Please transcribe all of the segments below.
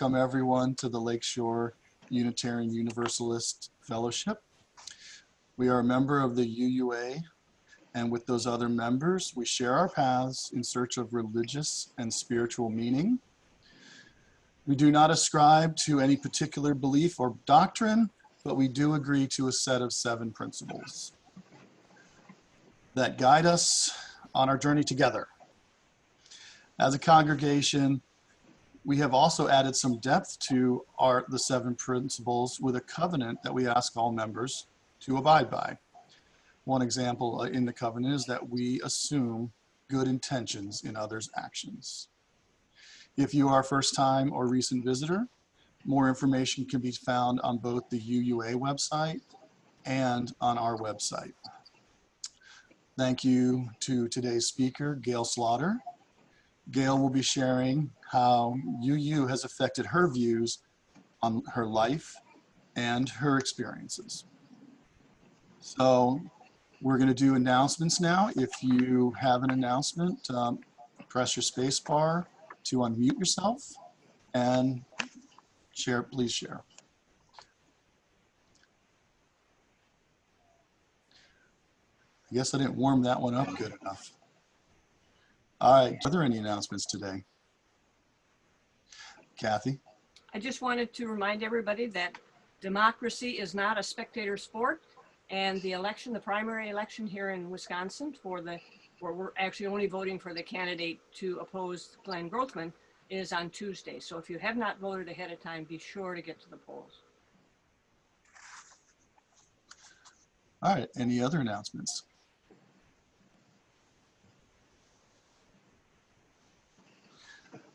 welcome everyone to the Lakeshore Unitarian Universalist Fellowship. We are a member of the UUA, and with those other members, we share our paths in search of religious and spiritual meaning. We do not ascribe to any particular belief or doctrine, but we do agree to a set of 7 principles that guide us on our journey together. As a congregation, we have also added some depth to the 7 principles with a covenant that we ask all members to abide by. One example in the covenant is that we assume good intentions in others' actions. If you are a first-time or recent visitor, more information can be found on both the UUA website and on our website. Thank you to today's speaker, Gail Slaughter. Gail will be sharing how UU has affected her views on her life and her experiences. So we're going to do announcements now. If you have an announcement, press your space bar to unmute yourself and share, please share. I guess I didn't warm that one up good enough. All right, are there any announcements today? Kathy? I just wanted to remind everybody that democracy is not a spectator sport, and the election, the primary election here in Wisconsin where we're actually only voting for the candidate to oppose Glenn Grothman, is on Tuesday. So if you have not voted ahead of time, be sure to get to the polls. All right, any other announcements?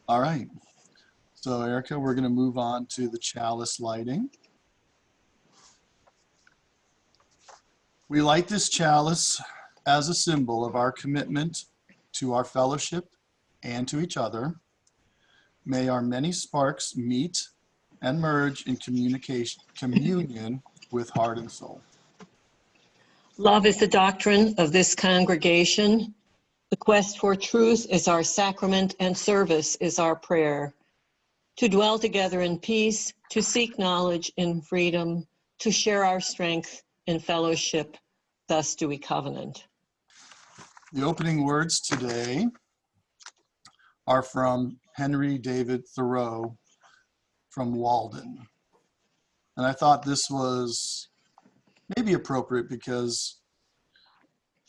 All right, so Erica, we're going to move on to the chalice lighting. We light this chalice as a symbol of our commitment to our fellowship and to each other. May our many sparks meet and merge in communion with heart and soul. Love is the doctrine of this congregation. The quest for truth is our sacrament, and service is our prayer. To dwell together in peace, to seek knowledge in freedom, to share our strength in fellowship, thus do we covenant. The opening words today are from Henry David Thoreau from Walden. And I thought this was maybe appropriate because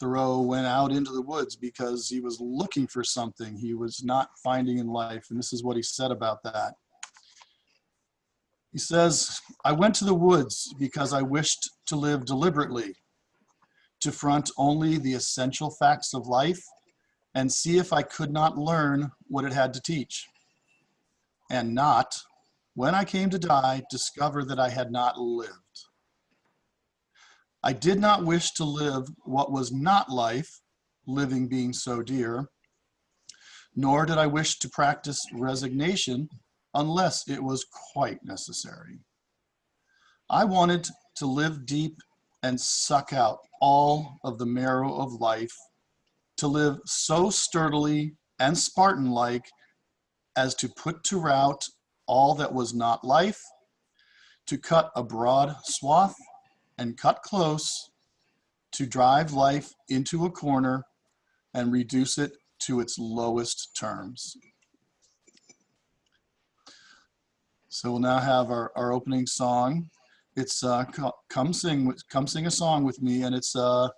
Thoreau went out into the woods because he was looking for something he was not finding in life. And this is what he said about that. He says, "I went to the woods because I wished to live deliberately, to front only the essential facts of life and see if I could not learn what it had to teach, and not, when I came to die, discover that I had not lived. I did not wish to live what was not life, living being so dear, nor did I wish to practice resignation unless it was quite necessary. I wanted to live deep and suck out all of the marrow of life, to live so sturdily and Spartan-like as to put to rout all that was not life, to cut a broad swath and cut close, to drive life into a corner and reduce it to its lowest terms." So we'll now have our opening song. It's Come Sing a Song With Me, and it's a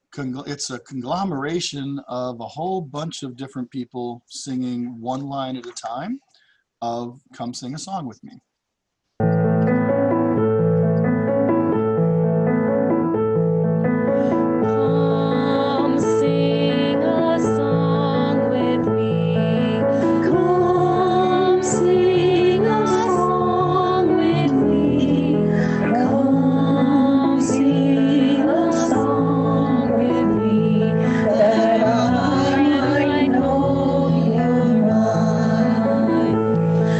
conglomeration of a whole bunch of different people singing one line at a time of Come Sing a Song With Me.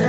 I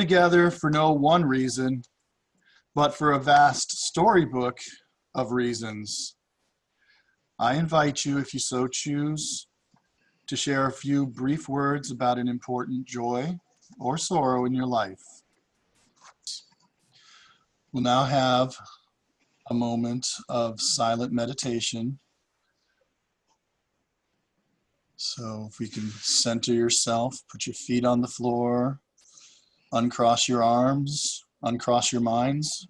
together for no one reason, but for a vast storybook of reasons. I invite you, if you so choose, to share a few brief words about an important joy or sorrow in your life. We'll now have a moment of silent meditation. So if we can center yourself, put your feet on the floor, uncross your arms, uncross your minds.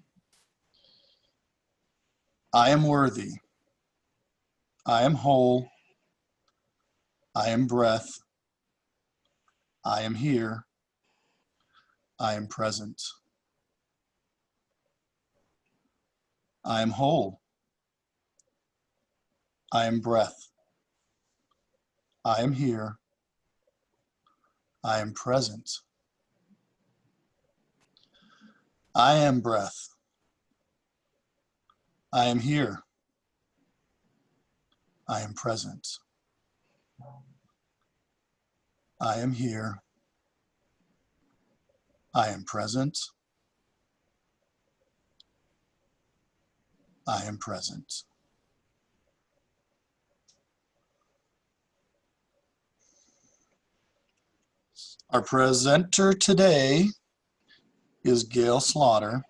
I am worthy. I am whole. I am breath. I am here. I am present. I am whole. I am breath. I am here. I am present. I am breath. I am here. I am present. I am here. I am present. I am present. Our presenter today is Gail Slaughter,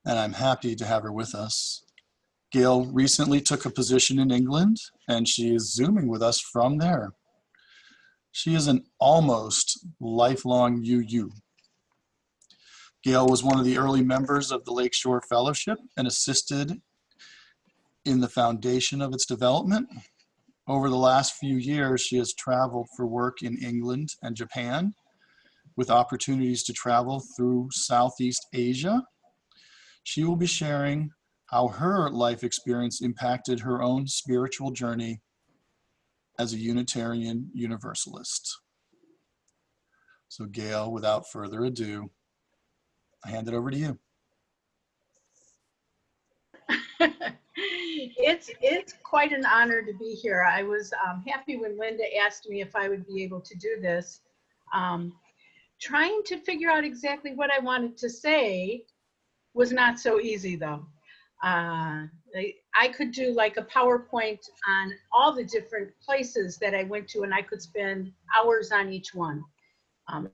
and I'm happy to have her with us. Gail recently took a position in England, and she is Zooming with us from there. She is an almost lifelong UU. Gail was one of the early members of the Lakeshore Fellowship and assisted in the foundation of its development. Over the last few years, she has traveled for work in England and Japan, with opportunities to travel through Southeast Asia. She will be sharing how her life experience impacted her own spiritual journey as a Unitarian Universalist. So Gail, without further ado, I hand it over to you. It's quite an honor to be here. I was happy when Linda asked me if I would be able to do this. Trying to figure out exactly what I wanted to say was not so easy though. I could do like a PowerPoint on all the different places that I went to, and I could spend hours on each one.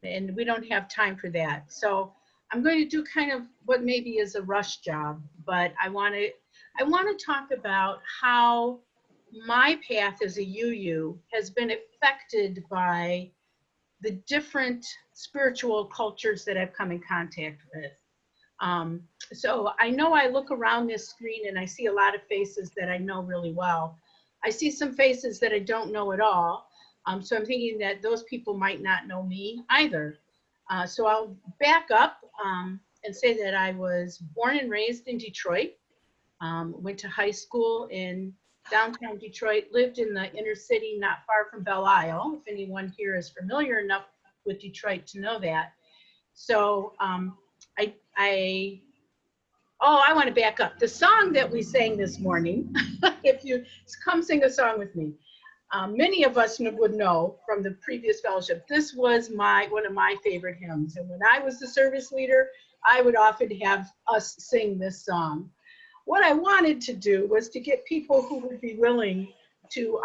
And we don't have time for that. So I'm going to do kind of what maybe is a rush job, but I want to talk about how my path as a UU has been affected by the different spiritual cultures that I've come in contact with. So I know I look around this screen and I see a lot of faces that I know really well. I see some faces that I don't know at all. So I'm thinking that those people might not know me either. So I'll back up and say that I was born and raised in Detroit, went to high school in downtown Detroit, lived in the inner city not far from Belle Isle, if anyone here is familiar enough with Detroit to know that. So I want to back up. The song that we sang this morning, if you come sing a song with me, many of us would know from the previous fellowship, this was one of my favorite hymns. And when I was the service leader, I would often have us sing this song. What I wanted to do was to get people who would be willing to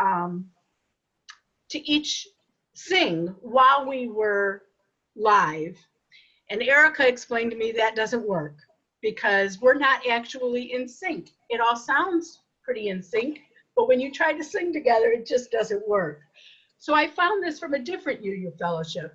each sing while we were live. And Erica explained to me that doesn't work because we're not actually in sync. It all sounds pretty in sync, but when you try to sing together, it just doesn't work. So I found this from a different UU fellowship.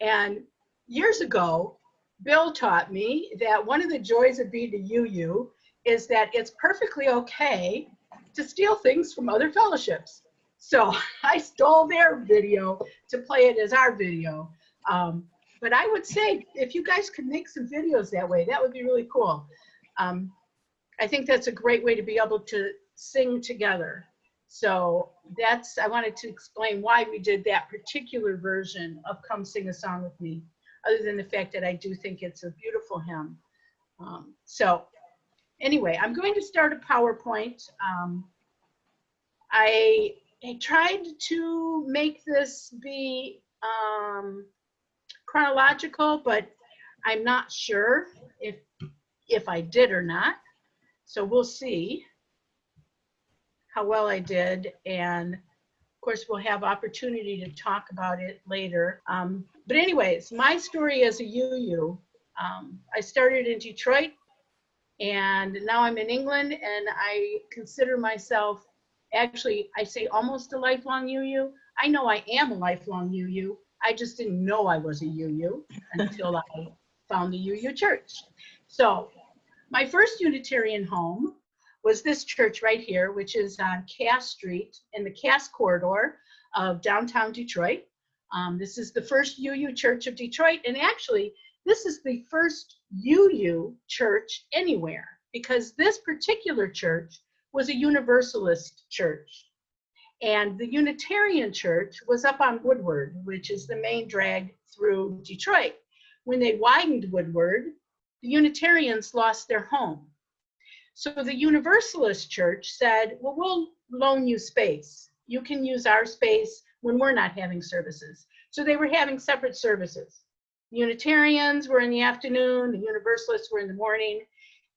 And years ago, Bill taught me that one of the joys of being a UU is that it's perfectly okay to steal things from other fellowships. So I stole their video to play it as our video. But I would say if you guys could make some videos that way, that would be really cool. I think that's a great way to be able to sing together. So I wanted to explain why we did that particular version of Come Sing a Song With Me, other than the fact that I do think it's a beautiful hymn. So anyway, I'm going to start a PowerPoint. I tried to make this be chronological, but I'm not sure if I did or not. So we'll see how well I did. And of course, we'll have opportunity to talk about it later. But anyways, my story as a UU, I started in Detroit, and now I'm in England, and I consider myself, actually, I say almost a lifelong UU. I know I am a lifelong UU. I just didn't know I was a UU until I found the UU church. So my first Unitarian home was this church right here, which is on Cass Street in the Cass corridor of downtown Detroit. This is the first UU church of Detroit, and actually, this is the first UU church anywhere, because this particular church was a Universalist church. And the Unitarian church was up on Woodward, which is the main drag through Detroit. When they widened Woodward, the Unitarians lost their home. So the Universalist church said, well, we'll loan you space. You can use our space when we're not having services. So they were having separate services. The Unitarians were in the afternoon, the Universalists were in the morning.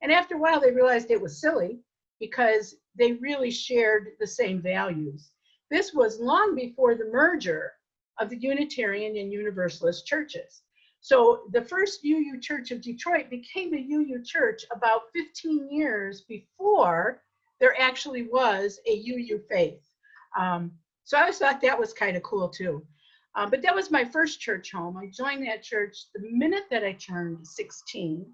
And after a while, they realized it was silly because they really shared the same values. This was long before the merger of the Unitarian and Universalist churches. So the first UU Church of Detroit became a UU church about 15 years before there actually was a UU faith. So I always thought that was kind of cool too. But that was my first church home. I joined that church the minute that I turned 16.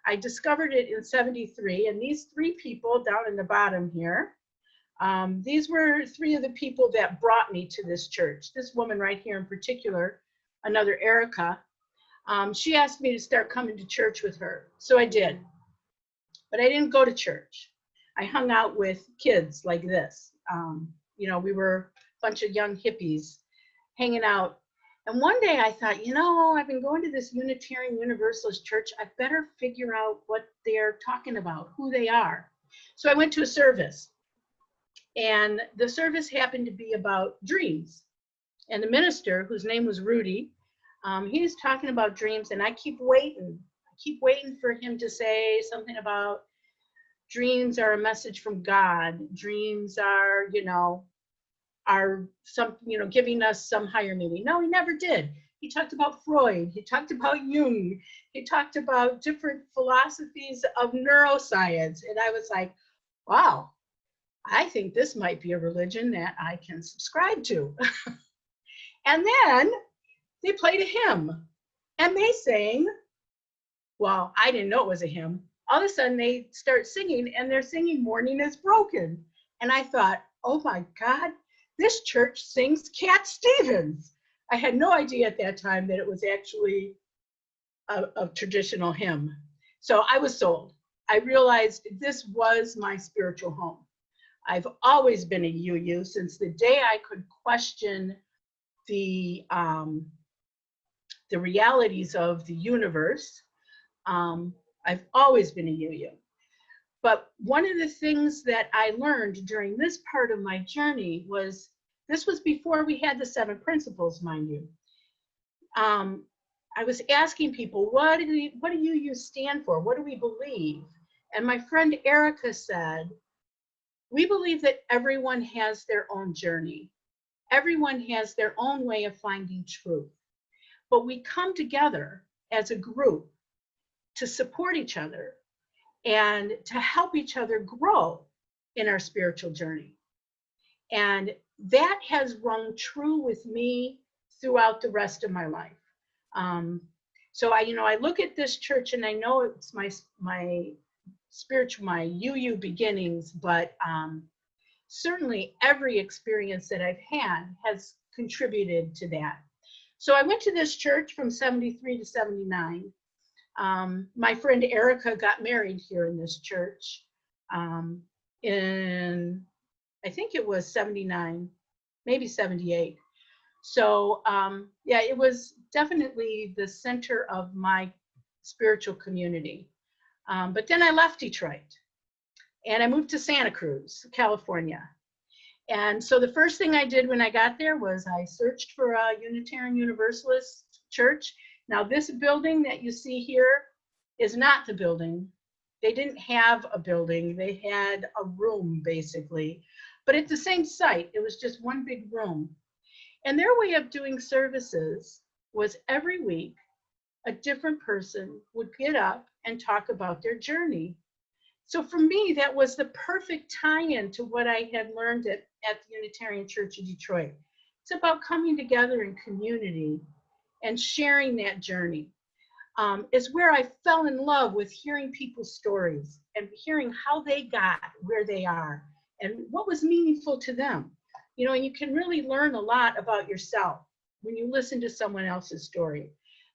I discovered it in 73, and these three people down in the bottom here, these were three of the people that brought me to this church. This woman right here in particular, another Erica, she asked me to start coming to church with her. So I did, but I didn't go to church. I hung out with kids like this. You know, we were a bunch of young hippies hanging out. And one day I thought, you know, I've been going to this Unitarian Universalist church. I better figure out what they're talking about, who they are. So I went to a service, and the service happened to be about dreams. And the minister, whose name was Rudy, he was talking about dreams, and I keep waiting for him to say something about dreams are a message from God. Dreams are, are some, giving us some higher meaning. No, he never did. He talked about Freud. He talked about Jung. He talked about different philosophies of neuroscience. And I was like, wow, I think this might be a religion that I can subscribe to. And then they played a hymn, and they sang, well, I didn't know it was a hymn. All of a sudden they start singing, and they're singing Morning is Broken. And I thought, oh my God, this church sings Cat Stevens. I had no idea at that time that it was actually a traditional hymn. So I was sold. I realized this was my spiritual home. I've always been a UU since the day I could question the realities of the universe. I've always been a UU. But one of the things that I learned during this part of my journey was, this was before we had the 7 principles, mind you. I was asking people, what do UU stand for? What do we believe? And my friend Erica said, we believe that everyone has their own journey. Everyone has their own way of finding truth. But we come together as a group to support each other and to help each other grow in our spiritual journey. And that has rung true with me throughout the rest of my life. So I look at this church and I know it's my spiritual, my UU beginnings, but certainly every experience that I've had has contributed to that. So I went to this church from 73 to 79. My friend Erica got married here in this church in, I think it was 79, maybe 78. So yeah, it was definitely the center of my spiritual community. But then I left Detroit and I moved to Santa Cruz, California. And so the first thing I did when I got there was I searched for a Unitarian Universalist church, Now, this building that you see here is not the building. They didn't have a building. They had a room, basically. But at the same site, it was just one big room. And their way of doing services was every week, a different person would get up and talk about their journey. So for me, that was the perfect tie-in to what I had learned at the Unitarian Church of Detroit. It's about coming together in community and sharing that journey. Is where I fell in love with hearing people's stories and hearing how they got where they are and what was meaningful to them. You know, and you can really learn a lot about yourself when you listen to someone else's story.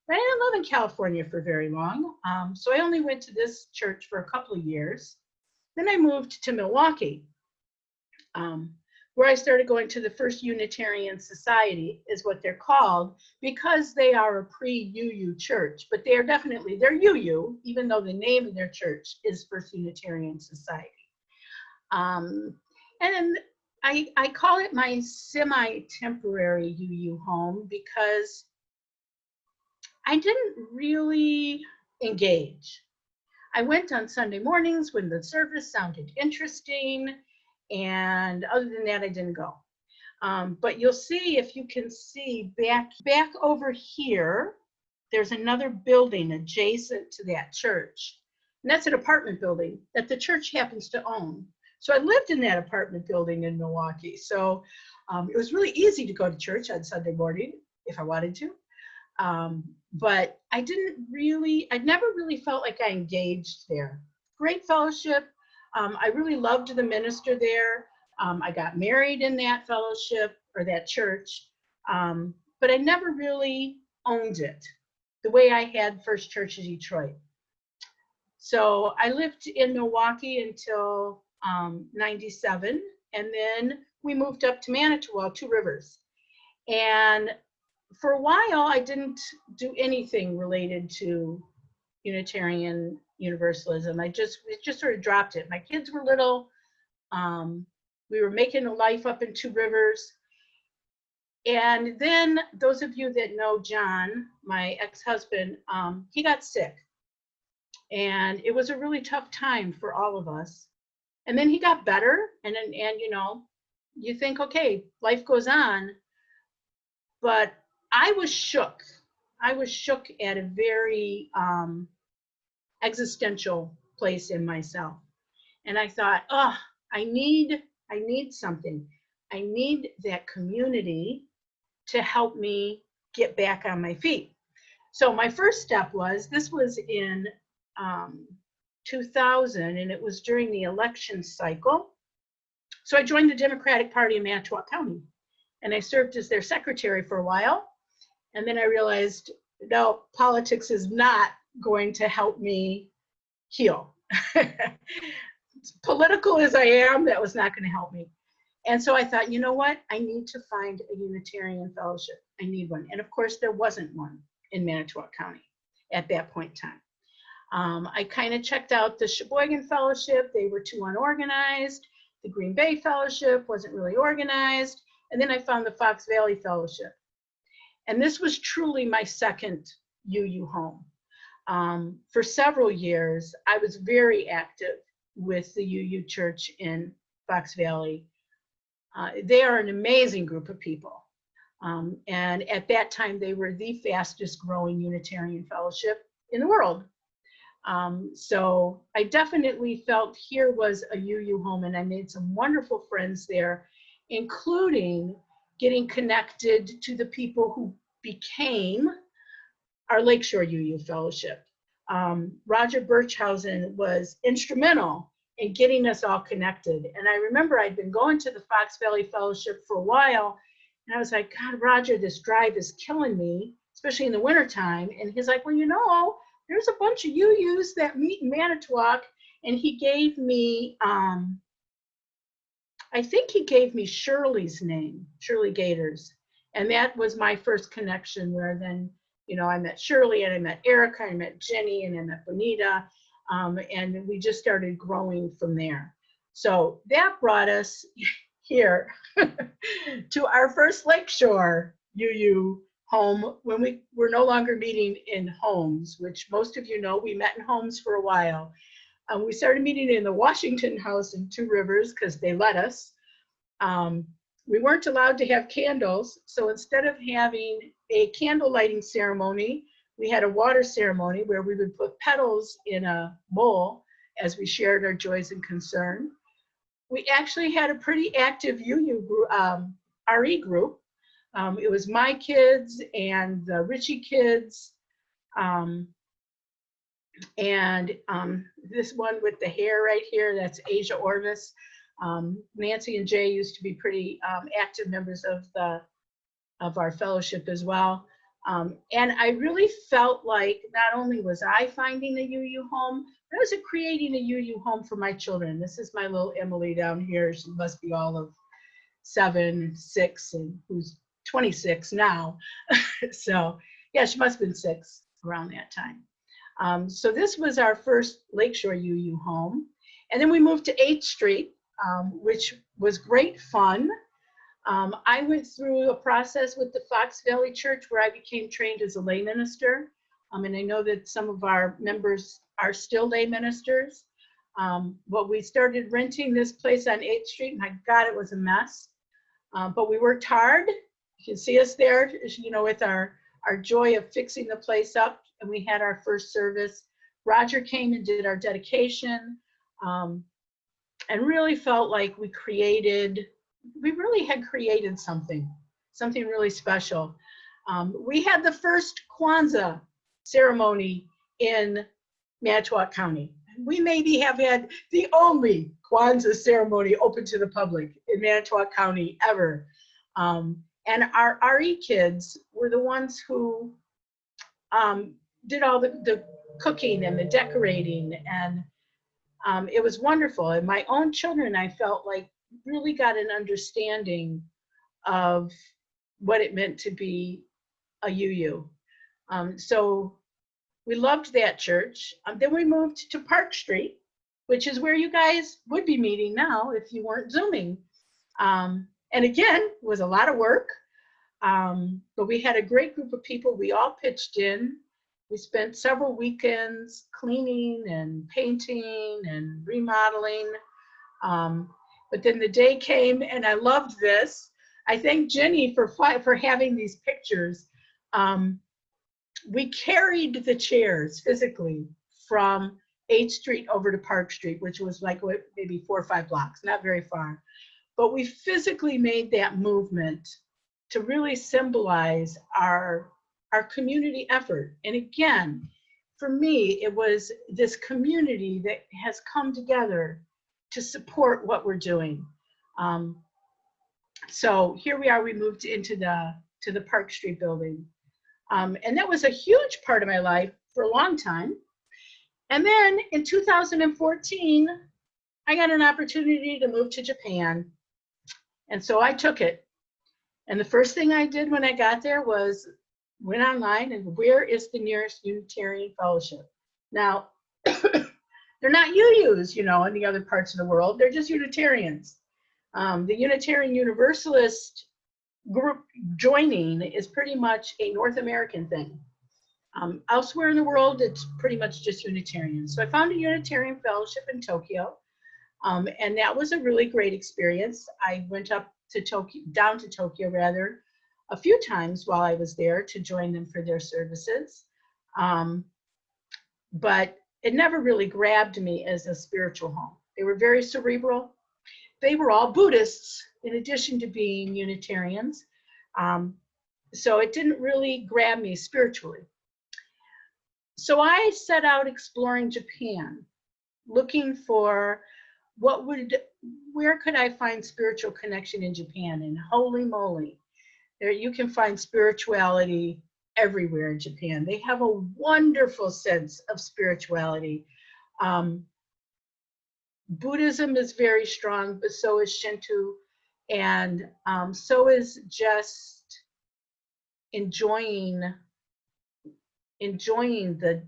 But I didn't live in California for very long, so I only went to this church for a couple of years. Then I moved to Milwaukee, where I started going to the First Unitarian Society, is what they're called, because they are a pre-UU church, but they're UU, even though the name of their church is First Unitarian Society. And then I call it my semi-temporary UU home because I didn't really engage. I went on Sunday mornings when the service sounded interesting, and other than that, I didn't go. But you'll see, if you can see back over here, there's another building adjacent to that church. And that's an apartment building that the church happens to own. So I lived in that apartment building in Milwaukee. So it was really easy to go to church on Sunday morning if I wanted to. But I never really felt like I engaged there. Great fellowship. I really loved the minister there. I got married in that fellowship or that church, but I never really owned it the way I had First Church of Detroit. So I lived in Milwaukee until 97, and then we moved up to Manitowoc, Two Rivers. And for a while, I didn't do anything related to Unitarian Universalism. It just sort of dropped it. My kids were little. We were making a life up in Two Rivers. And then those of you that know John, my ex-husband, he got sick. And it was a really tough time for all of us. And then he got better. And you know, you think, okay, life goes on. But I was shook. I was shook at a very existential place in myself. And I thought, oh, I need something. I need that community to help me get back on my feet. So my first step this was in 2000, and it was during the election cycle. So I joined the Democratic Party in Manitowoc County, and I served as their secretary for a while. And then I realized, no, politics is not going to help me heal. Political as I am, that was not going to help me. And so I thought, you know what? I need to find a Unitarian fellowship. I need one. And of course, there wasn't one in Manitowoc County at that point in time. I kind of checked out the Sheboygan Fellowship. They were too unorganized. The Green Bay Fellowship wasn't really organized. And then I found the Fox Valley Fellowship. And this was truly my second UU home. For several years, I was very active with the UU Church in Fox Valley. They are an amazing group of people. And at that time, they were the fastest growing Unitarian fellowship in the world. So I definitely felt here was a UU home, and I made some wonderful friends there, including getting connected to the people who became our Lakeshore UU Fellowship. Roger Birchhausen was instrumental in getting us all connected. And I remember I'd been going to the Fox Valley Fellowship for a while, and I was like, God, Roger, this drive is killing me, especially in the wintertime. And he's like, well, you know, there's a bunch of UUs that meet in Manitowoc. And he gave me, I think he gave me Shirley's name, Shirley Gators. And that was my first connection, where then, you know, I met Shirley, and I met Erica, I met Jenny, and I met Bonita. And we just started growing from there. So that brought us here to our first Lakeshore UU home when we were no longer meeting in homes, which most of you know, we met in homes for a while. We started meeting in the Washington House in Two Rivers because they let us. We weren't allowed to have candles, so instead of having a candle lighting ceremony, we had a water ceremony where we would put petals in a bowl as we shared our joys and concern. We actually had a pretty active UU group, RE group. It was my kids and the Ritchie kids, and this one with the hair right here, that's Asia Orvis. Nancy and Jay used to be pretty active members of our fellowship as well. And I really felt like not only was I finding a UU home, but I was creating a UU home for my children. This is my little Emily down here. She must be all of 7, 6, and who's 26 now. So yeah, she must have been 6 around that time. So this was our first Lakeshore UU home. And then we moved to 8th Street, which was great fun. I went through a process with the Fox Valley Church where I became trained as a lay minister. And I know that some of our members are still lay ministers. But we started renting this place on 8th Street, and my God, it was a mess. But we worked hard. You can see us there, you know, with our joy of fixing the place up. And we had our first service. Roger came and did our dedication, and really felt like we really had created something really special. We had the first Kwanzaa ceremony in Manitowoc County. We maybe have had the only Kwanzaa ceremony open to the public in Manitowoc County ever. And our RE kids were the ones who did all the cooking and the decorating, and it was wonderful. And my own children, I felt like, really got an understanding of what it meant to be a UU. So we loved that church. Then we moved to Park Street, which is where you guys would be meeting now if you weren't Zooming. And again, it was a lot of work, but we had a great group of people. We all pitched in. We spent several weekends cleaning and painting and remodeling. But then the day came, and I loved this. I thank Jenny for having these pictures. We carried the chairs physically from 8th Street over to Park Street, which was like maybe 4 or 5 blocks, not very far. But we physically made that movement to really symbolize our community effort. And again, for me, it was this community that has come together to support what we're doing. So here we are, we moved into the Park Street building. And that was a huge part of my life for a long time. And then in 2014, I got an opportunity to move to Japan. And so I took it. And the first thing I did when I got there was went online and where is the nearest Unitarian fellowship? Now, they're not UUs, you know, in the other parts of the world. They're just Unitarians. The Unitarian Universalist group joining is pretty much a North American thing. Elsewhere in the world, it's pretty much just Unitarian. So I found a Unitarian fellowship in Tokyo, and that was a really great experience. I went down to Tokyo rather, a few times while I was there to join them for their services. But it never really grabbed me as a spiritual home. They were very cerebral. They were all Buddhists in addition to being Unitarians. So it didn't really grab me spiritually. So I set out exploring Japan, looking for where could I find spiritual connection in Japan? And holy moly, there you can find spirituality everywhere in Japan. They have a wonderful sense of spirituality. Buddhism is very strong, but so is Shinto, and so is just enjoying the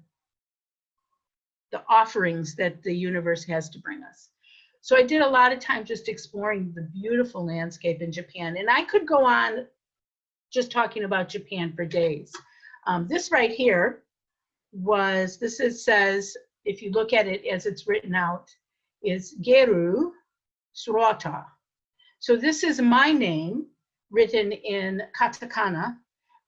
offerings that the universe has to bring us. So I did a lot of time just exploring the beautiful landscape in Japan, and I could go on just talking about Japan for days. This right here says, if you look at it as it's written out, is Gail Slaughter. So this is my name written in katakana,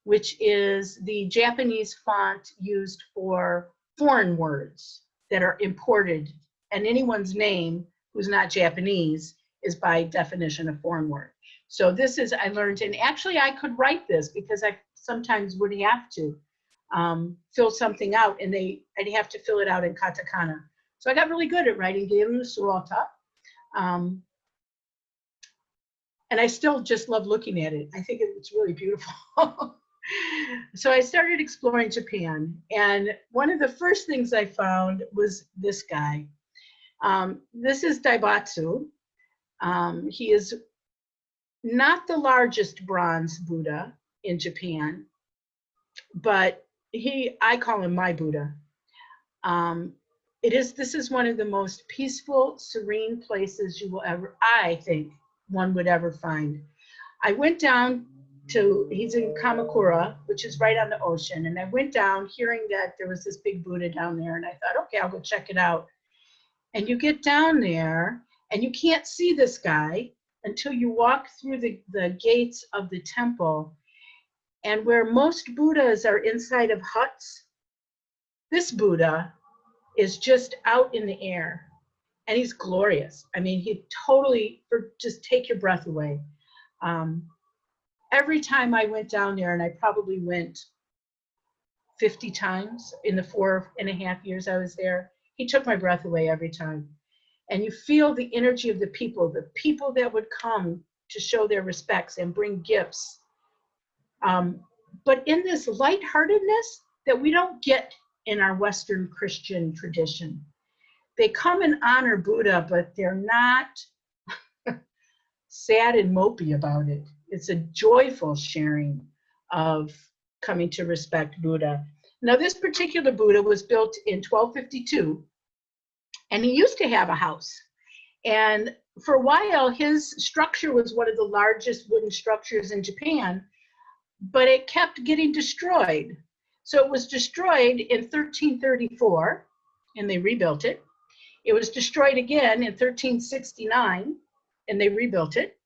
which is the Japanese font used for foreign words that are imported, and anyone's name who's not Japanese is by definition a foreign word. So this is, I learned, and actually I could write this because I sometimes would have to fill something out, and I'd have to fill it out in katakana. So I got really good at writing Gail Slaughter. And I still just love looking at it. I think it's really beautiful. So I started exploring Japan, and one of the first things I found was this guy. This is Daibatsu. He is not the largest bronze Buddha in Japan, but I call him my Buddha. This is one of the most peaceful, serene places you will ever, I think, one would ever find. I went down to, he's in Kamakura, which is right on the ocean, and I went down hearing that there was this big Buddha down there, and I thought, okay, I'll go check it out. And you get down there, and you can't see this guy until you walk through the gates of the temple. And where most Buddhas are inside of huts, this Buddha is just out in the air. And he's glorious. I mean, he totally, just take your breath away. Every time I went down there, and I probably went 50 times in the 4.5 years I was there, he took my breath away every time. And you feel the energy of the people that would come to show their respects and bring gifts. But in this lightheartedness that we don't get in our Western Christian tradition. They come and honor Buddha, but they're not sad and mopey about it. It's a joyful sharing of coming to respect Buddha. Now, this particular Buddha was built in 1252, and he used to have a house. And for a while, his structure was one of the largest wooden structures in Japan, but it kept getting destroyed. So it was destroyed in 1334, and they rebuilt it. It was destroyed again in 1369, and they rebuilt it.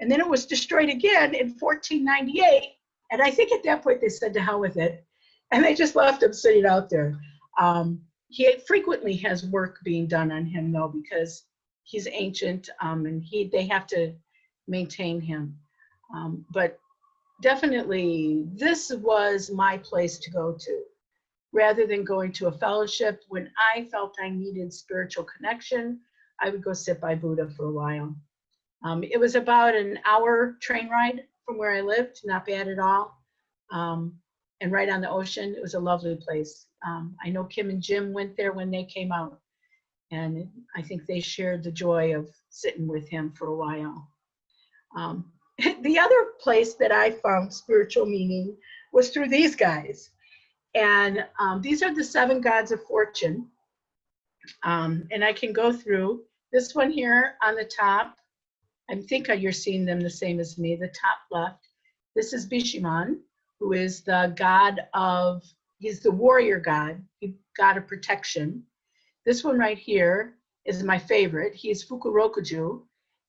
And then it was destroyed again in 1498. And I think at that point they said to hell with it. And they just left him sitting out there. He frequently has work being done on him, though, because he's ancient, and they have to maintain him. But definitely, this was my place to go to. Rather than going to a fellowship, when I felt I needed spiritual connection, I would go sit by Buddha for a while. It was about an hour train ride from where I lived, not bad at all. And right on the ocean, it was a lovely place. I know Kim and Jim went there when they came out, and I think they shared the joy of sitting with him for a while. The other place that I found spiritual meaning was through these guys. And these are the 7 gods of fortune. And I can go through this one here on the top. I think you're seeing them the same as me, the top left. This is Bishiman, who is the god of, he's the warrior god, god of protection. This one right here is my favorite. He's Fukurokuju,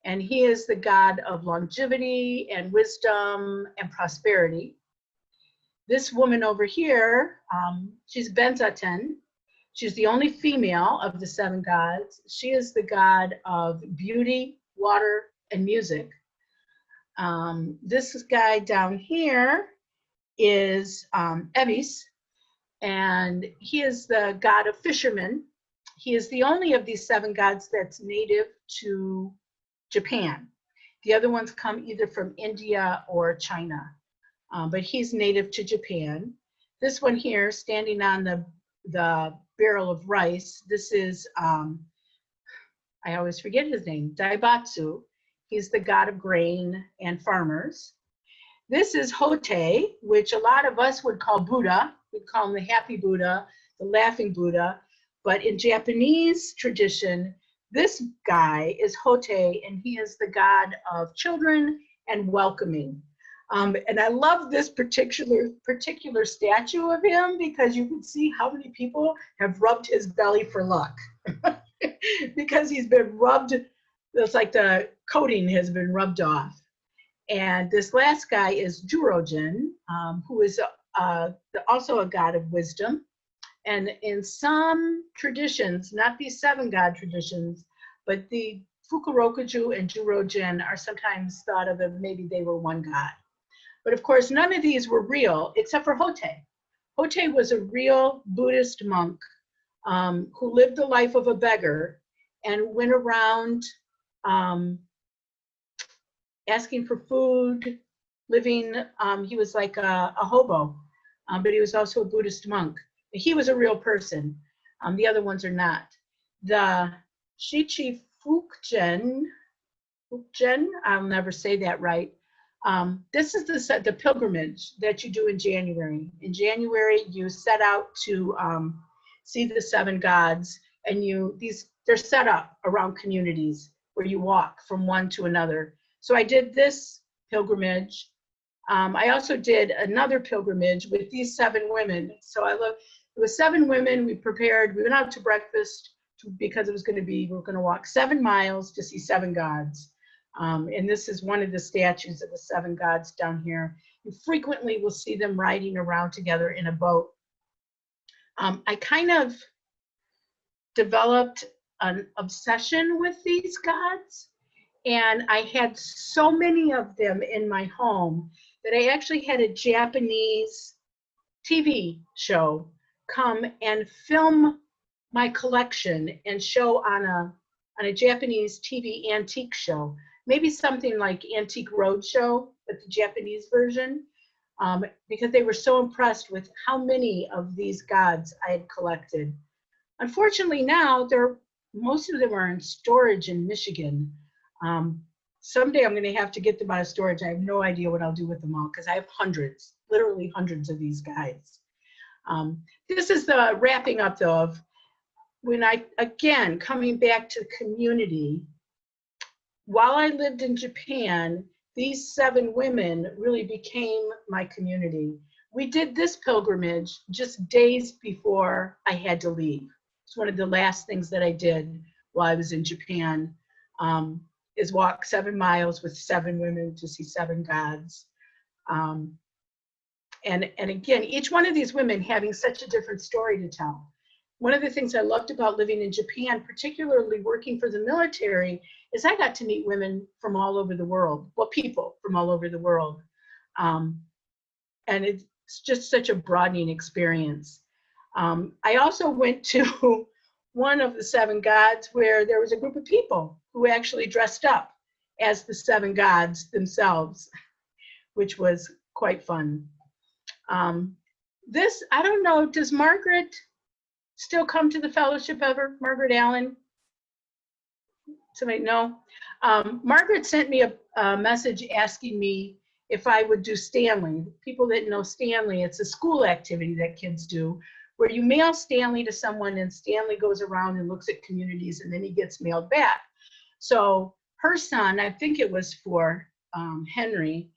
and he is the god of longevity and wisdom and prosperity. This woman over here, she's Benzaten. She's the only female of the 7 gods. She is the god of beauty, water, and music. This guy down here is Evis, and he is the god of fishermen. He is the only of these 7 gods that's native to Japan. The other ones come either from India or China. But he's native to Japan. This one here, standing on the barrel of rice, this is, I always forget his name, Daibatsu. He's the god of grain and farmers. This is Hote, which a lot of us would call Buddha. We'd call him the happy Buddha, the laughing Buddha. But in Japanese tradition, this guy is Hote, and he is the god of children and welcoming. And I love this particular statue of him because you can see how many people have rubbed his belly for luck. Because he's been rubbed, it's like the coating has been rubbed off. And this last guy is Jurogen, who is also a god of wisdom. And in some traditions, not these 7 god traditions, but the Fukurokuju and Jurogen are sometimes thought of as maybe they were one god. But of course, none of these were real except for Hote. Hote was a real Buddhist monk who lived the life of a beggar and went around asking for food, living, he was like a hobo, but he was also a Buddhist monk. He was a real person. The other ones are not. The Shichi Fukjen, I'll never say that right. This is the pilgrimage that you do in January. In January, you set out to see the 7 gods, and they're set up around communities where you walk from one to another. So I did this pilgrimage. I also did another pilgrimage with these 7 women. So it was 7 women. We went out to breakfast because it was going to be, we were going to walk 7 miles to see 7 gods. And this is one of the statues of the 7 gods down here. You frequently will see them riding around together in a boat. I kind of developed an obsession with these gods, and I had so many of them in my home that I actually had a Japanese TV show come and film my collection and show on a Japanese TV antique show. Maybe something like Antique Roadshow, but the Japanese version, because they were so impressed with how many of these gods I had collected. Unfortunately now, most of them are in storage in Michigan. Someday I'm gonna have to get them out of storage. I have no idea what I'll do with them all because I have hundreds, literally hundreds of these guys. This is the wrapping up though of when again, coming back to community. While I lived in Japan, these 7 women really became my community. We did this pilgrimage just days before I had to leave. It's one of the last things that I did while I was in Japan, is walk 7 miles with 7 women to see 7 gods. And again, each one of these women having such a different story to tell. One of the things I loved about living in Japan, particularly working for the military, is I got to meet women from all over the world, well, people from all over the world. And it's just such a broadening experience. I also went to one of the 7 gods where there was a group of people who actually dressed up as the 7 gods themselves, which was quite fun. This, I don't know, does Margaret still come to the fellowship ever? Margaret Allen? Somebody know? Margaret sent me a message asking me if I would do Stanley. People that know Stanley, it's a school activity that kids do where you mail Stanley to someone and Stanley goes around and looks at communities and then he gets mailed back. So her son, I think it was for Henry,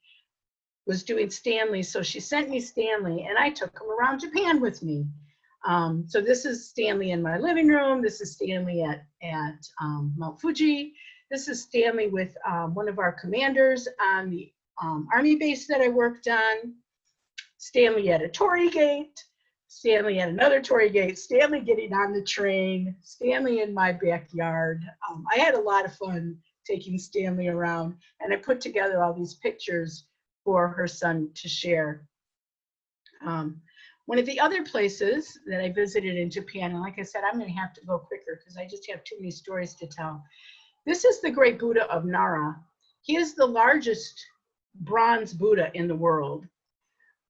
was doing Stanley. So she sent me Stanley and I took him around Japan with me. So this is Stanley in my living room. This is Stanley at Mount Fuji. This is Stanley with one of our commanders on the army base that I worked on. Stanley at a Torii gate. Stanley at another Torii gate. Stanley getting on the train. Stanley in my backyard. I had a lot of fun taking Stanley around, and I put together all these pictures for her son to share. One of the other places that I visited in Japan, and like I said, I'm going to have to go quicker because I just have too many stories to tell. This is the great Buddha of Nara. He is the largest bronze Buddha in the world.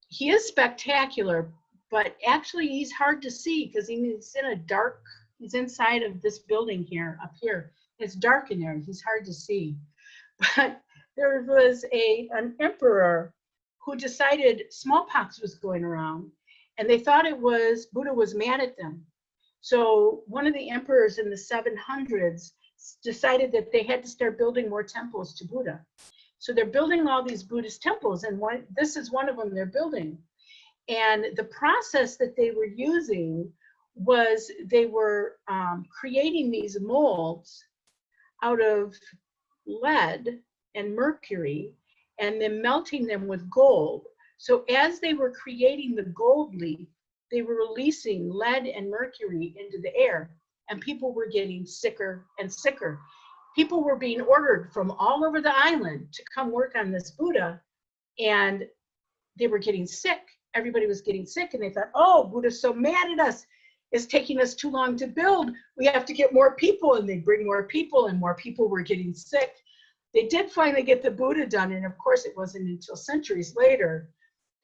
He is spectacular, but actually he's hard to see because he's he's inside of this building here, up here. It's dark in there, he's hard to see. But there was an emperor who decided smallpox was going around. And they thought Buddha was mad at them. So one of the emperors in the 700s decided that they had to start building more temples to Buddha. So they're building all these Buddhist temples, and this is one of them they're building. And the process that they were using was they were creating these molds out of lead and mercury and then melting them with gold. So as they were creating the gold leaf, they were releasing lead and mercury into the air, and people were getting sicker and sicker. People were being ordered from all over the island to come work on this Buddha, and they were getting sick. Everybody was getting sick, and they thought, oh, Buddha's so mad at us. It's taking us too long to build. We have to get more people, and they bring more people, and more people were getting sick. They did finally get the Buddha done, and of course it wasn't until centuries later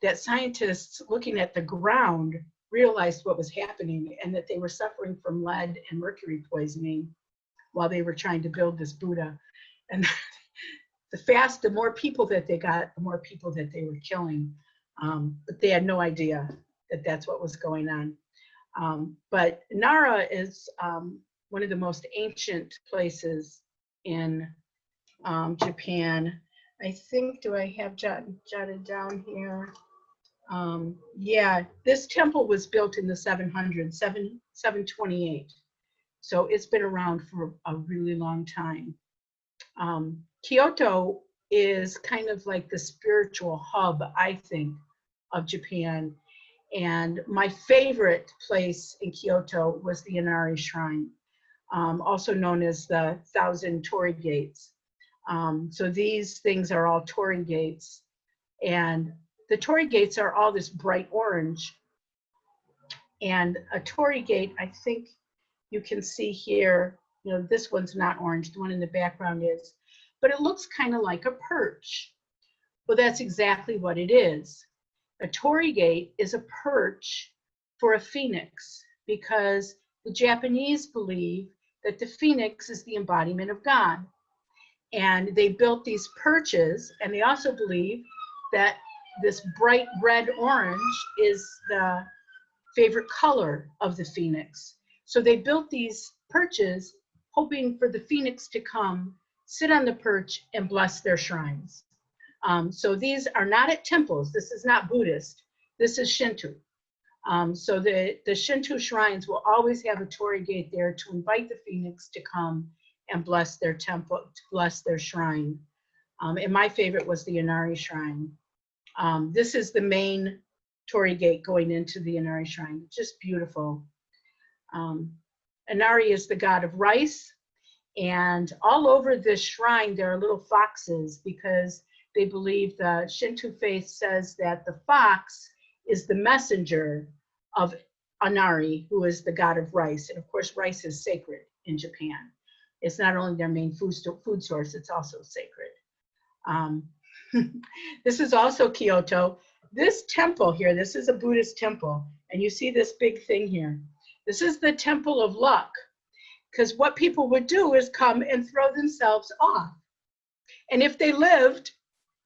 that scientists looking at the ground realized what was happening and that they were suffering from lead and mercury poisoning while they were trying to build this Buddha. And the more people that they got, the more people that they were killing. But they had no idea that that's what was going on. But Nara is one of the most ancient places in Japan. I think, do I have jotted down here? Yeah, this temple was built in the 728. So it's been around for a really long time. Kyoto is kind of like the spiritual hub, I think, of Japan. And my favorite place in Kyoto was the Inari Shrine, also known as the 1,000 Torii Gates. So these things are all Torii Gates. And the Torii Gates are all this bright orange. And a Torii Gate, I think you can see here, you know, this one's not orange, the one in the background is, but it looks kind of like a perch. Well, that's exactly what it is. A Torii Gate is a perch for a phoenix, because the Japanese believe that the phoenix is the embodiment of God. And they built these perches, and they also believe that this bright red orange is the favorite color of the phoenix. So they built these perches hoping for the phoenix to come, sit on the perch, and bless their shrines. So these are not at temples. This is not Buddhist. This is Shinto. So the Shinto shrines will always have a Torii Gate there to invite the phoenix to come and bless their temple, to bless their shrine. And my favorite was the Inari Shrine. This is the main Torii Gate going into the Inari Shrine. Just beautiful. Inari is the god of rice, and all over this shrine there are little foxes, because they believe the Shinto faith says that the fox is the messenger of Inari, who is the god of rice. And of course, rice is sacred in Japan. It's not only their main food source, it's also sacred. This is also Kyoto. This temple here, this is a Buddhist temple, and you see this big thing here. This is the temple of luck, because what people would do is come and throw themselves off. And if they lived,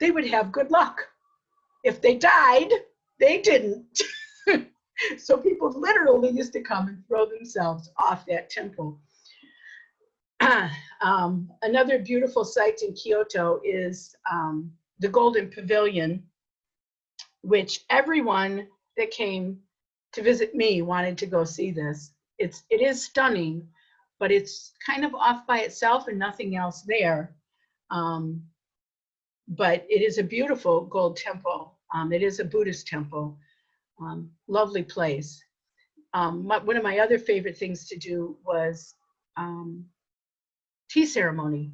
they would have good luck. If they died, they didn't. So people literally used to come and throw themselves off that temple. Another beautiful site in Kyoto is the Golden Pavilion, which everyone that came to visit me wanted to go see this. It is stunning, but it's kind of off by itself and nothing else there. But it is a beautiful gold temple. It is a Buddhist temple. Lovely place. One of my other favorite things to do was tea ceremony.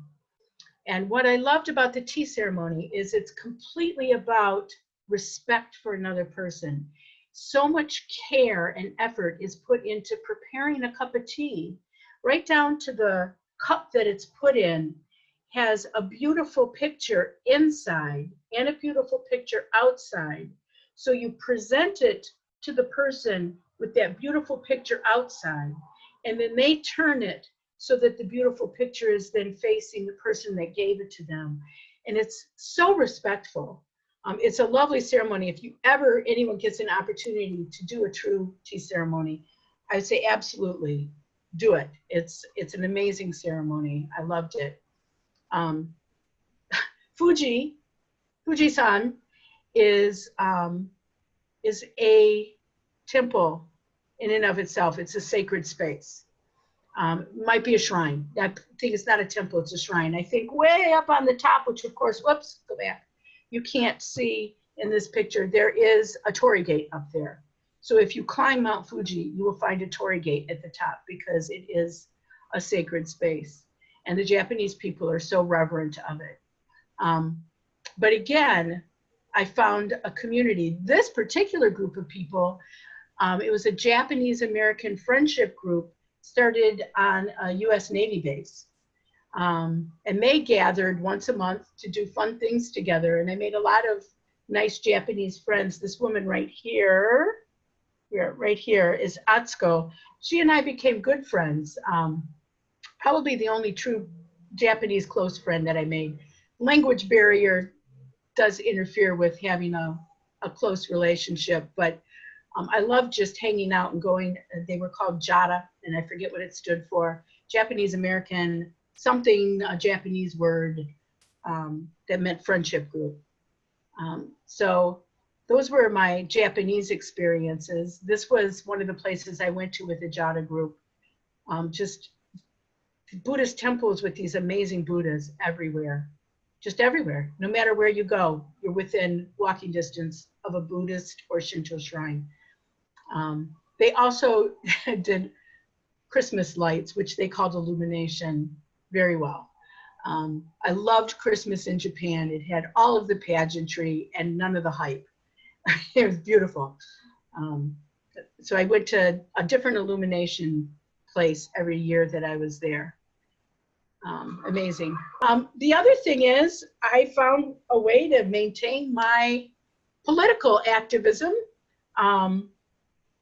And what I loved about the tea ceremony is it's completely about respect for another person. So much care and effort is put into preparing a cup of tea, right down to the cup that it's put in has a beautiful picture inside and a beautiful picture outside. So you present it to the person with that beautiful picture outside, and then they turn it so that the beautiful picture is then facing the person that gave it to them. And it's so respectful. It's a lovely ceremony. If anyone gets an opportunity to do a true tea ceremony, I'd say absolutely do it. It's an amazing ceremony. I loved it. Fujisan is a temple in and of itself. It's a sacred space. Might be a shrine. I think it's not a temple, it's a shrine. I think way up on the top, which of course, whoops, go back. You can't see in this picture, there is a torii gate up there. So if you climb Mount Fuji, you will find a torii gate at the top because it is a sacred space. And the Japanese people are so reverent of it. But again, I found a community. This particular group of people, it was a Japanese-American friendship group started on a US Navy base. And they gathered once a month to do fun things together. And I made a lot of nice Japanese friends. This woman right here is Atsuko. She and I became good friends. Probably the only true Japanese close friend that I made. Language barrier does interfere with having a close relationship, but I love just hanging out and going. They were called JADA, and I forget what it stood for. Japanese American, something, a Japanese word that meant friendship group. So those were my Japanese experiences. This was one of the places I went to with the JADA group. Just Buddhist temples with these amazing Buddhas everywhere. Just everywhere. No matter where you go, you're within walking distance of a Buddhist or Shinto shrine. They also did Christmas lights, which they called illumination, very well. I loved Christmas in Japan. It had all of the pageantry and none of the hype. It was beautiful. So I went to a different illumination place every year that I was there. Amazing. The other thing is I found a way to maintain my political activism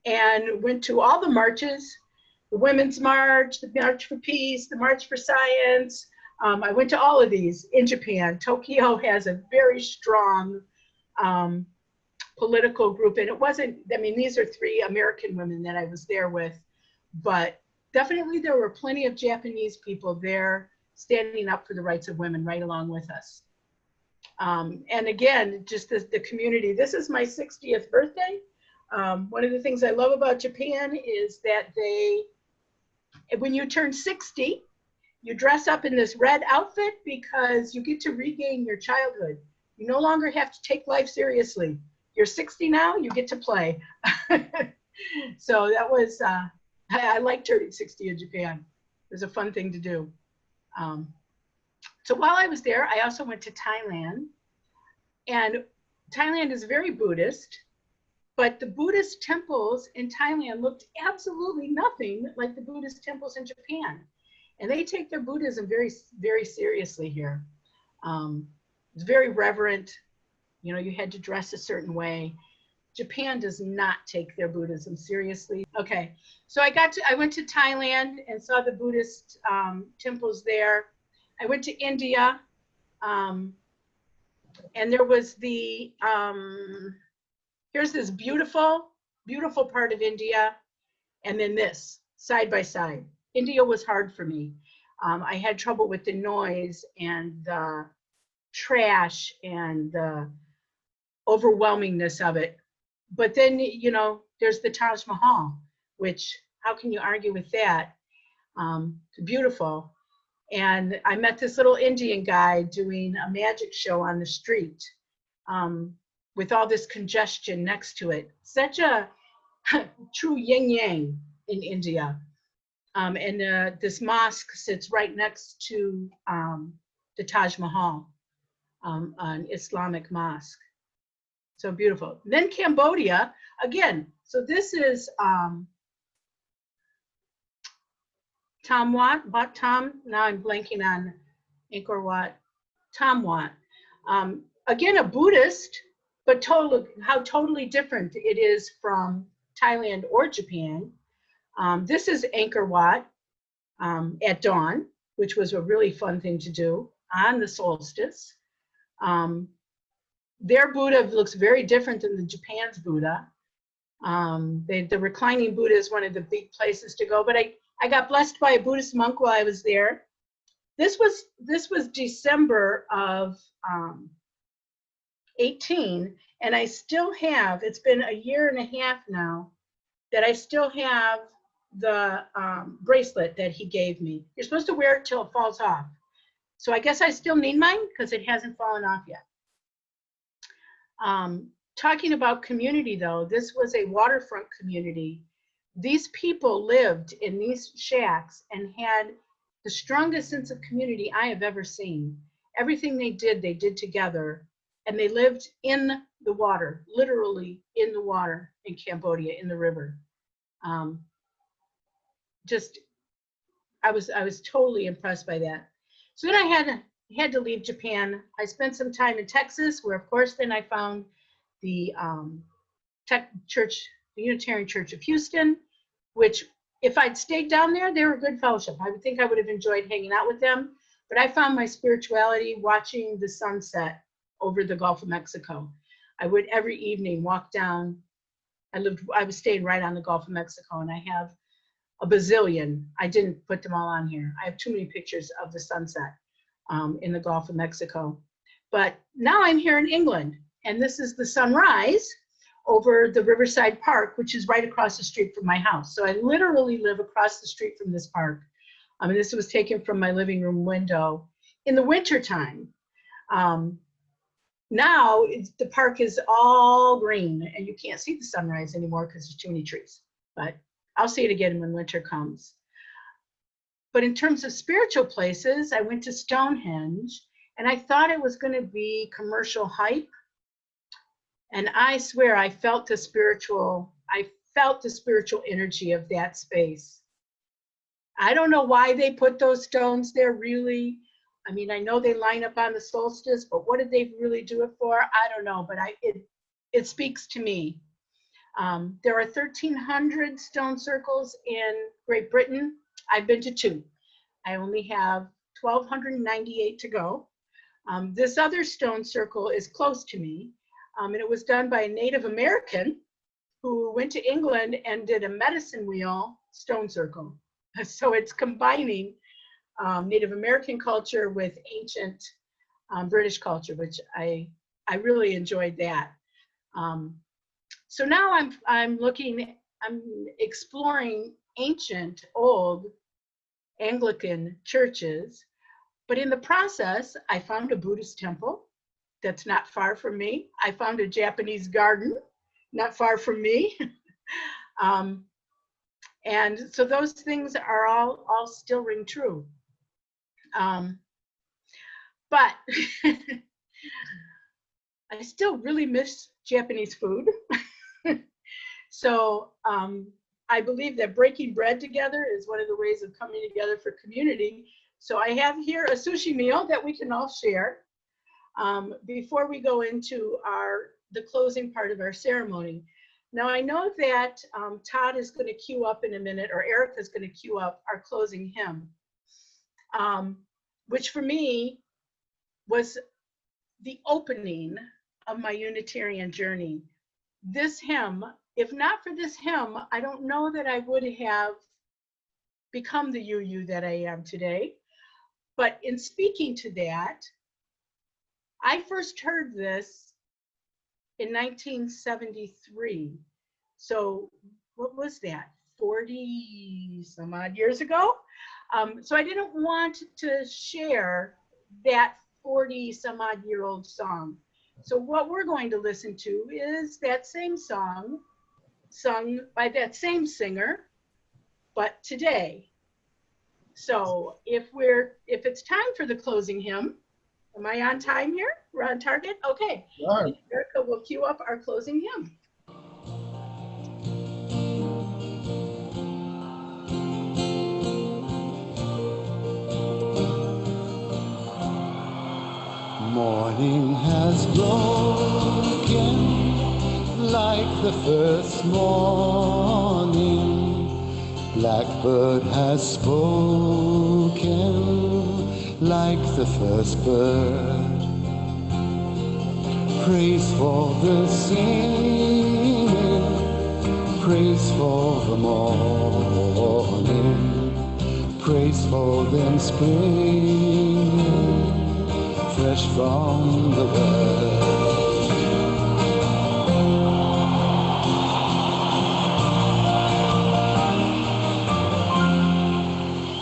and went to all the marches, the Women's March, the March for Peace, the March for Science. I went to all of these in Japan. Tokyo has a very strong political group, and it wasn't, I mean, these are 3 American women that I was there with, but definitely there were plenty of Japanese people there standing up for the rights of women right along with us. And again, just the community. This is my 60th birthday. One of the things I love about Japan is that when you turn 60, you dress up in this red outfit because you get to regain your childhood. You no longer have to take life seriously. You're 60 now, you get to play. So that was, I like turning 60 in Japan. It was a fun thing to do. So while I was there, I also went to Thailand. And Thailand is very Buddhist, but the Buddhist temples in Thailand looked absolutely nothing like the Buddhist temples in Japan. And they take their Buddhism very, very seriously here. It's very reverent. You know, you had to dress a certain way. Japan does not take their Buddhism seriously. Okay, so I went to Thailand and saw the Buddhist temples there. I went to India, and there was here's this beautiful, beautiful part of India, and then this, side by side. India was hard for me. I had trouble with the noise and the trash and the overwhelmingness of it. But then, you know, there's the Taj Mahal, which, how can you argue with that? It's beautiful. And I met this little Indian guy doing a magic show on the street with all this congestion next to it. Such a true yin yang in India. And this mosque sits right next to the Taj Mahal, an Islamic mosque. So beautiful. Then Cambodia, again, so this is Tam Wat, now I'm blanking on Angkor Wat, Tam Wat. Again, a Buddhist, but how totally different it is from Thailand or Japan. This is Angkor Wat at dawn, which was a really fun thing to do on the solstice. Their Buddha looks very different than the Japan's Buddha. The reclining Buddha is one of the big places to go, but I got blessed by a Buddhist monk while I was there. This was December of 18, and I still have, it's been a year and a half now, that I still have the bracelet that he gave me. You're supposed to wear it till it falls off. So I guess I still need mine because it hasn't fallen off yet. Talking about community though, this was a waterfront community. These people lived in these shacks and had the strongest sense of community I have ever seen. Everything they did together, and they lived in the water, literally in the water in Cambodia, in the river. I was totally impressed by that. So then I had to leave Japan. I spent some time in Texas, where of course then I found the Unitarian Church of Houston, which if I'd stayed down there, they were a good fellowship. I would think I would have enjoyed hanging out with them, but I found my spirituality watching the sunset over the Gulf of Mexico. I would every evening walk down. I was staying right on the Gulf of Mexico, and I have a bazillion. I didn't put them all on here. I have too many pictures of the sunset in the Gulf of Mexico. But now I'm here in England, and this is the sunrise over the Riverside Park, which is right across the street from my house. So I literally live across the street from this park. This was taken from my living room window in the wintertime. Now the park is all green, and you can't see the sunrise anymore because there's too many trees. But I'll see it again when winter comes. But in terms of spiritual places, I went to Stonehenge, and I thought it was going to be commercial hype. And I swear I felt the spiritual energy of that space. I don't know why they put those stones there, really. I mean, I know they line up on the solstice, but what did they really do it for? I don't know, but it speaks to me. There are 1,300 stone circles in Great Britain. I've been to 2. I only have 1,298 to go. This other stone circle is close to me, and it was done by a Native American who went to England and did a medicine wheel stone circle. So it's combining Native American culture with ancient British culture, which I really enjoyed that. So now I'm exploring ancient, old Anglican churches, but in the process, I found a Buddhist temple that's not far from me. I found a Japanese garden not far from me. And so those things are all still ring true. But I still really miss Japanese food. So I believe that breaking bread together is one of the ways of coming together for community. So I have here a sushi meal that we can all share before we go into the closing part of our ceremony. Now I know that Todd is going to cue up in a minute, or Erica is going to cue up our closing hymn, which for me was the opening of my Unitarian journey. This hymn, if not for this hymn, I don't know that I would have become the UU that I am today. But in speaking to that, I first heard this in 1973. So what was that, 40 some odd years ago? So I didn't want to share that 40 some odd year old song. So what we're going to listen to is that same song sung by that same singer, but today. So if it's time for the closing hymn, am I on time here? We're on target? Okay. Sure. Erica will cue up our closing hymn. Morning has broken like the first morning. Blackbird has spoken like the first bird. Praise for the singing, praise for the morning, graceful than spring, fresh from the west.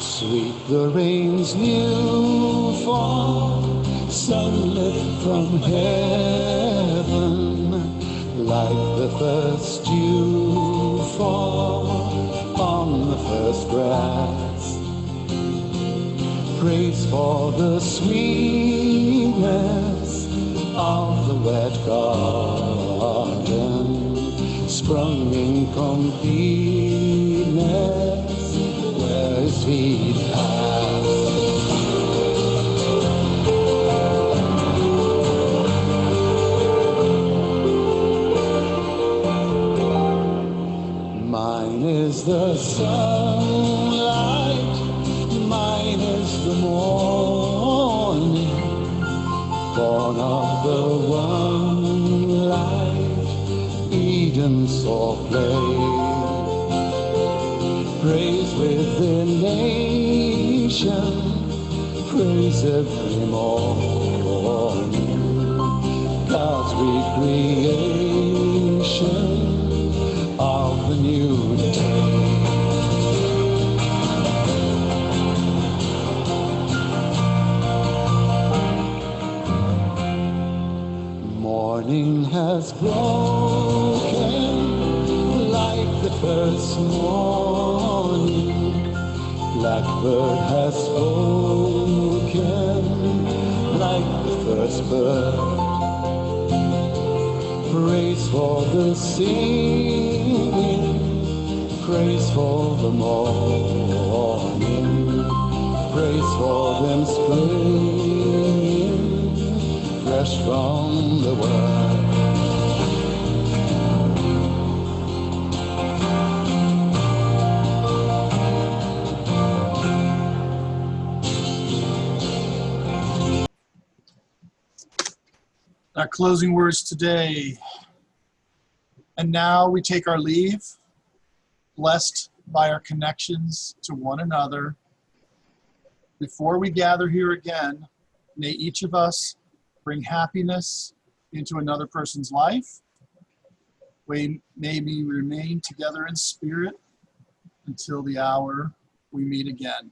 Sweet the rain's new fall, sunlit from heaven, like the first dew fall on the first grass. Praise for the sweetness of the wet garden, sprung in completeness where his feet pass. Mine is the sunlight, mine is the morning, born of the one light, Eden saw play. Praise within nation, praise every morning, God's recreation of the new day. Morning has broken like the first morning, blackbird has spoken like the first bird. Praise for the singing, praise for the morning, praise for them springing fresh from the west. Our closing words today. And now we take our leave, blessed by our connections to one another. Before we gather here again, may each of us bring happiness into another person's life. May we remain together in spirit until the hour we meet again.